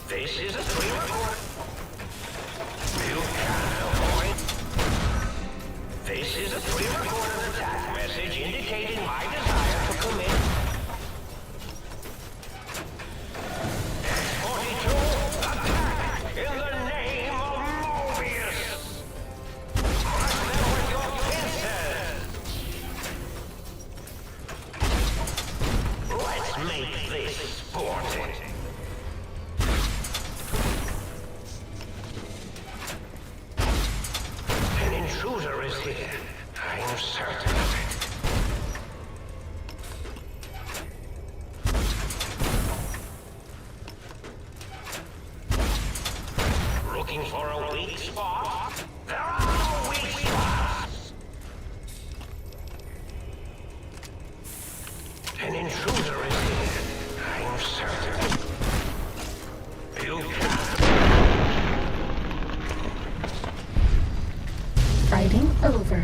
This is a pre-record. You can't avoid. This is a pre-recorded attack message indicating my desire to commit. X-42, attack in the name of Mobius. Crush them with your pincers. Let's make this sporting. Intruder is here. I'm certain of it. Looking for a weak spot? There are no weak spots! An intruder is here. I'm certain. You can't. Fighting over.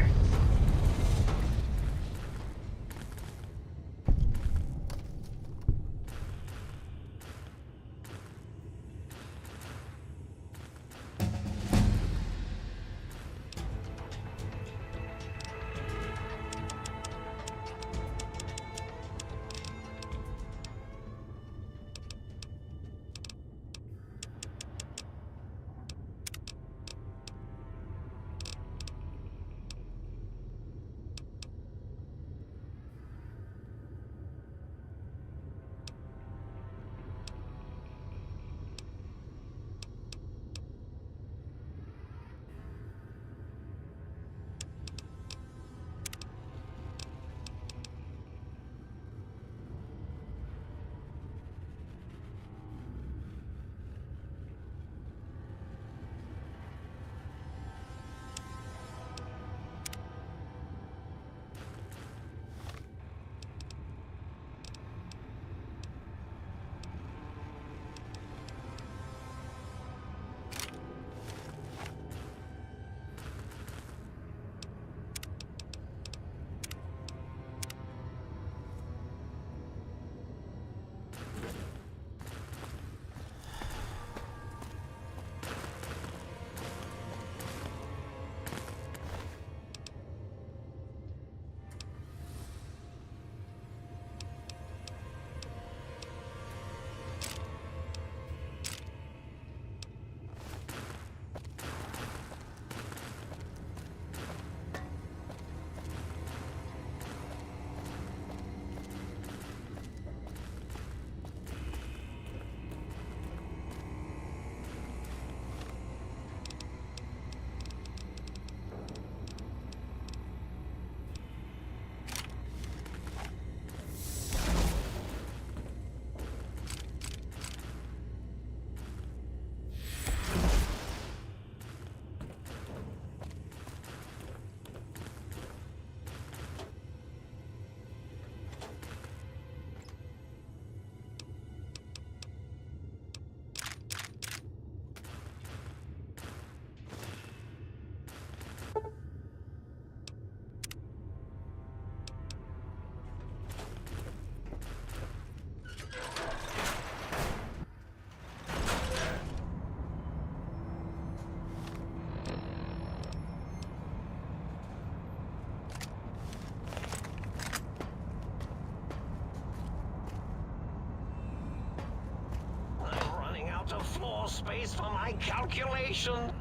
Of floor space for my calculation.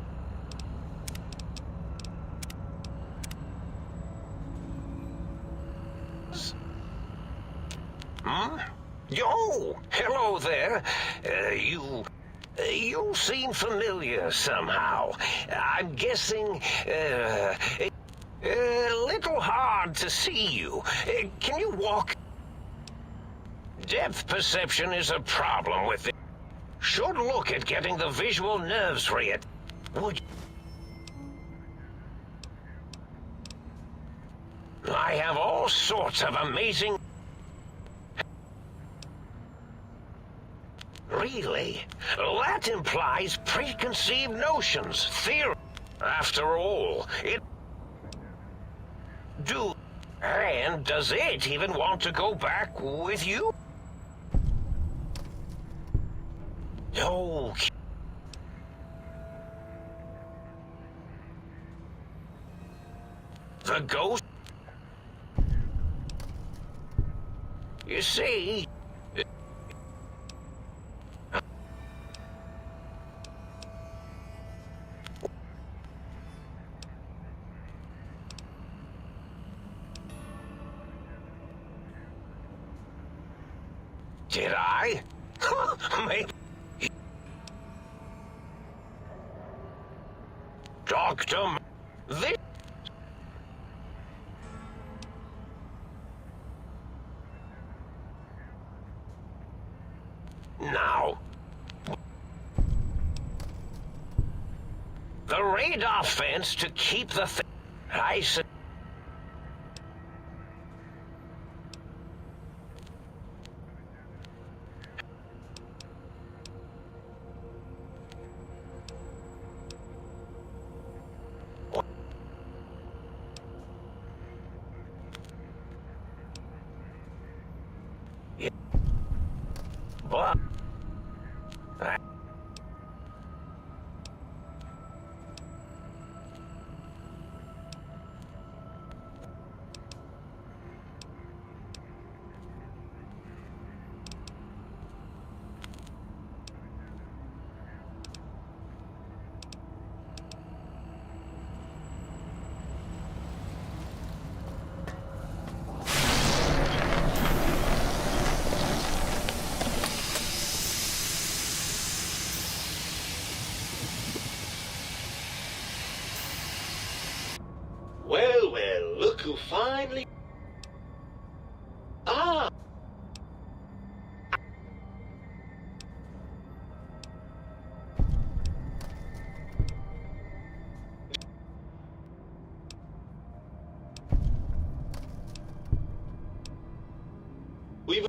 Yo, hello there. You seem familiar somehow. I'm guessing, a little hard to see you. Can you walk? Depth perception is a problem with it. Should look at getting the visual nerves free. Would I have all sorts of amazing... Really? That implies preconceived notions, theory. After all, it... And does it even want to go back with you? No. The ghost? You see? Did I? Maybe. Doctor, this. Now. The radar fence to keep the I said. But Well, well, look who finally... Ah! We've...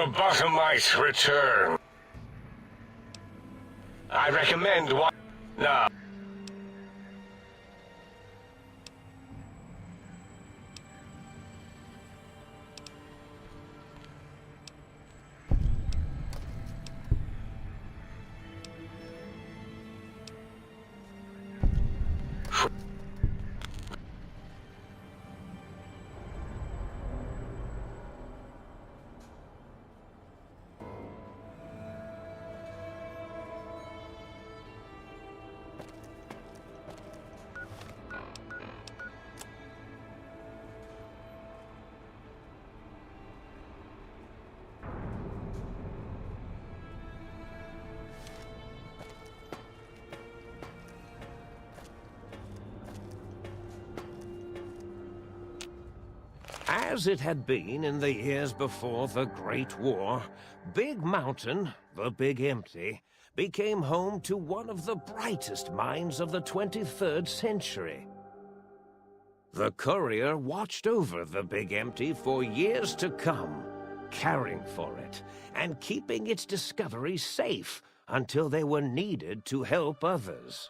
The bottom-mice return. I recommend one now. As it had been in the years before the Great War, Big Mountain, the Big Empty, became home to one of the brightest minds of the 23rd century. The courier watched over the Big Empty for years to come, caring for it and keeping its discoveries safe until they were needed to help others.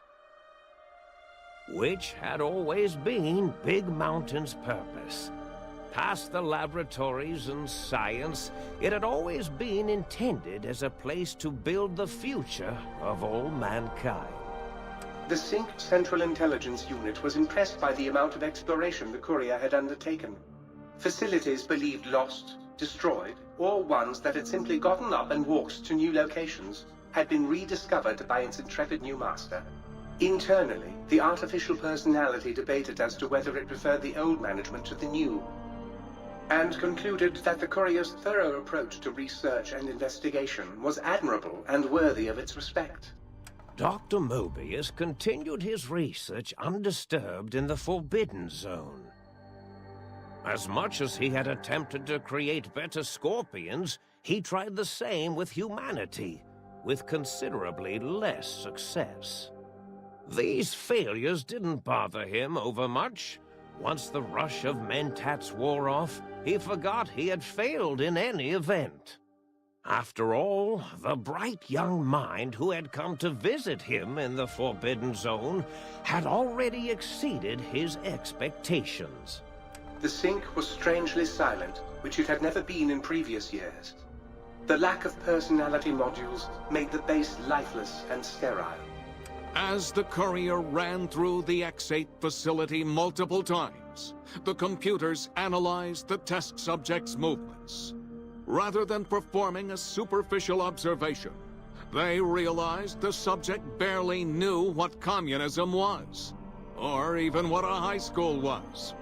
Which had always been Big Mountain's purpose. Past the laboratories and science, it had always been intended as a place to build the future of all mankind. The Sync Central Intelligence Unit was impressed by the amount of exploration the courier had undertaken. Facilities believed lost, destroyed, or ones that had simply gotten up and walked to new locations had been rediscovered by its intrepid new master. Internally, the artificial personality debated as to whether it preferred the old management to the new, and concluded that the courier's thorough approach to research and investigation was admirable and worthy of its respect. Dr. Mobius continued his research undisturbed in the Forbidden Zone. As much as he had attempted to create better scorpions, he tried the same with humanity, with considerably less success. These failures didn't bother him over much. Once the rush of mentats wore off, he forgot he had failed in any event. After all, the bright young mind who had come to visit him in the Forbidden Zone had already exceeded his expectations. The Sync was strangely silent, which it had never been in previous years. The lack of personality modules made the base lifeless and sterile. As the courier ran through the X8 facility multiple times, the computers analyzed the test subject's movements. Rather than performing a superficial observation, they realized the subject barely knew what communism was, or even what a high school was.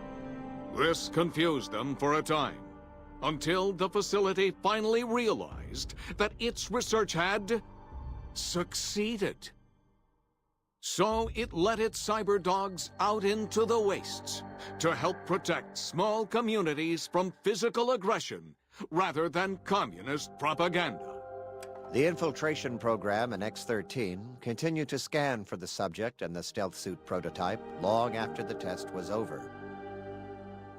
This confused them for a time, until the facility finally realized that its research had succeeded. So it let its cyber dogs out into the wastes to help protect small communities from physical aggression rather than communist propaganda. The infiltration program in X-13 continued to scan for the subject and the stealth suit prototype long after the test was over.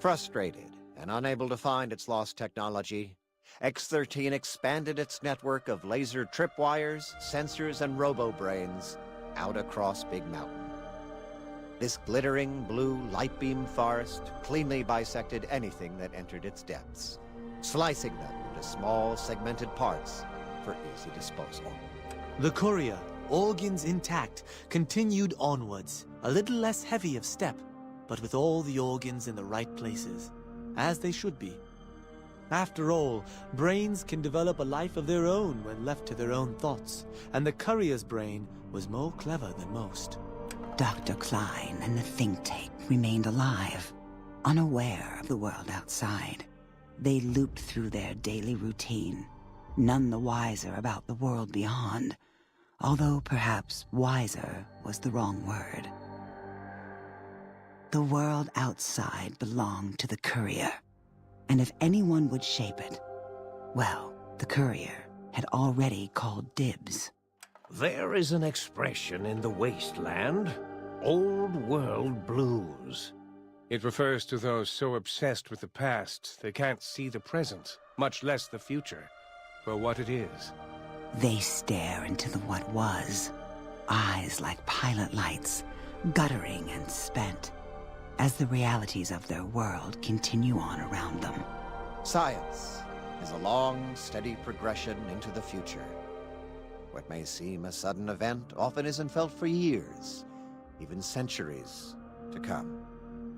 Frustrated and unable to find its lost technology, X-13 expanded its network of laser tripwires, sensors, and robo-brains out across Big Mountain. This glittering blue light beam forest cleanly bisected anything that entered its depths, slicing them into small segmented parts for easy disposal. The courier, organs intact, continued onwards, a little less heavy of step, but with all the organs in the right places, as they should be. After all, brains can develop a life of their own when left to their own thoughts, and the courier's brain was more clever than most. Dr. Klein and the think tank remained alive, unaware of the world outside. They looped through their daily routine, none the wiser about the world beyond, although perhaps wiser was the wrong word. The world outside belonged to the courier, and if anyone would shape it, well, the courier had already called dibs. There is an expression in the wasteland, old world blues. It refers to those so obsessed with the past they can't see the present, much less the future. for what it is. They stare into the what was, eyes like pilot lights, guttering and spent, as the realities of their world continue on around them. Science is a long, steady progression into the future. What may seem a sudden event often isn't felt for years, even centuries to come.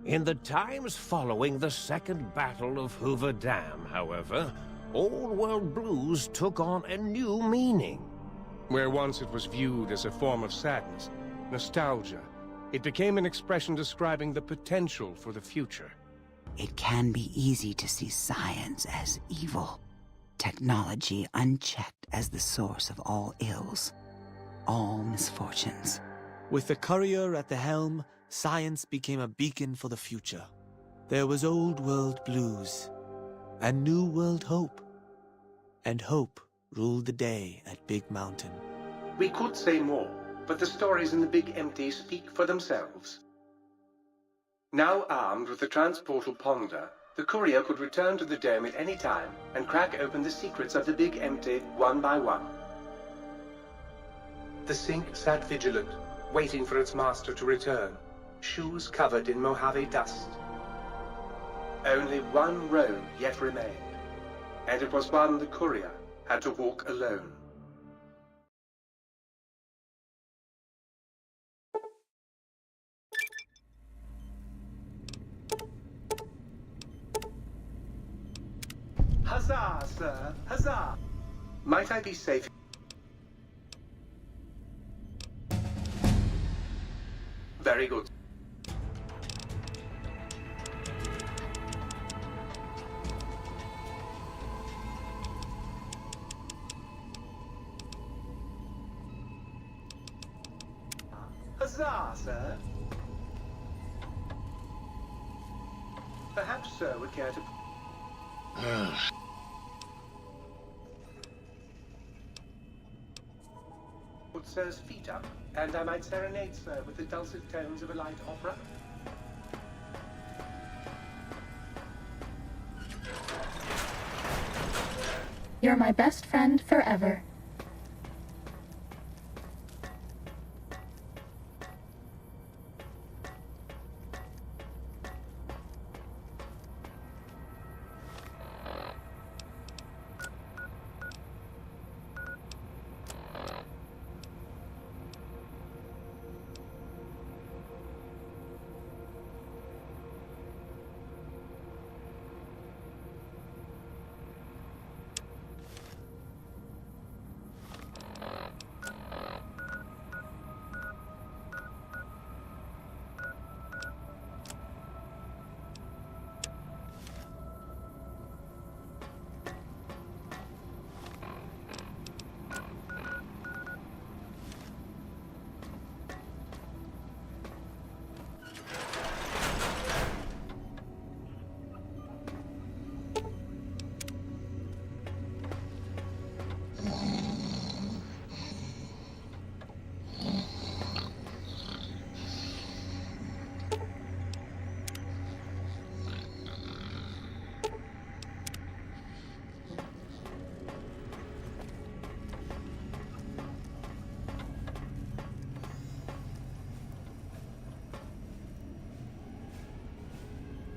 In the times following the Second Battle of Hoover Dam, however, Old World blues took on a new meaning. Where once it was viewed as a form of sadness, nostalgia, it became an expression describing the potential for the future. It can be easy to see science as evil, technology unchecked as the source of all ills, all misfortunes. With the courier at the helm, science became a beacon for the future. There was old world blues and new world hope. And hope ruled the day at Big Mountain. We could say more, but the stories in the Big Empty speak for themselves. Now armed with the transportal ponder, the courier could return to the dome at any time and crack open the secrets of the Big Empty one by one. The sink sat vigilant, waiting for its master to return, shoes covered in Mojave dust. Only one road yet remained, and it was one the courier had to walk alone. Huzzah, sir! Huzzah! Might I be safe? Very good. Huzzah, sir! Perhaps sir would care to... Put sir's feet up, and I might serenade sir with the dulcet tones of a light opera. You're my best friend forever.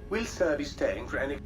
Will sir be staying for any...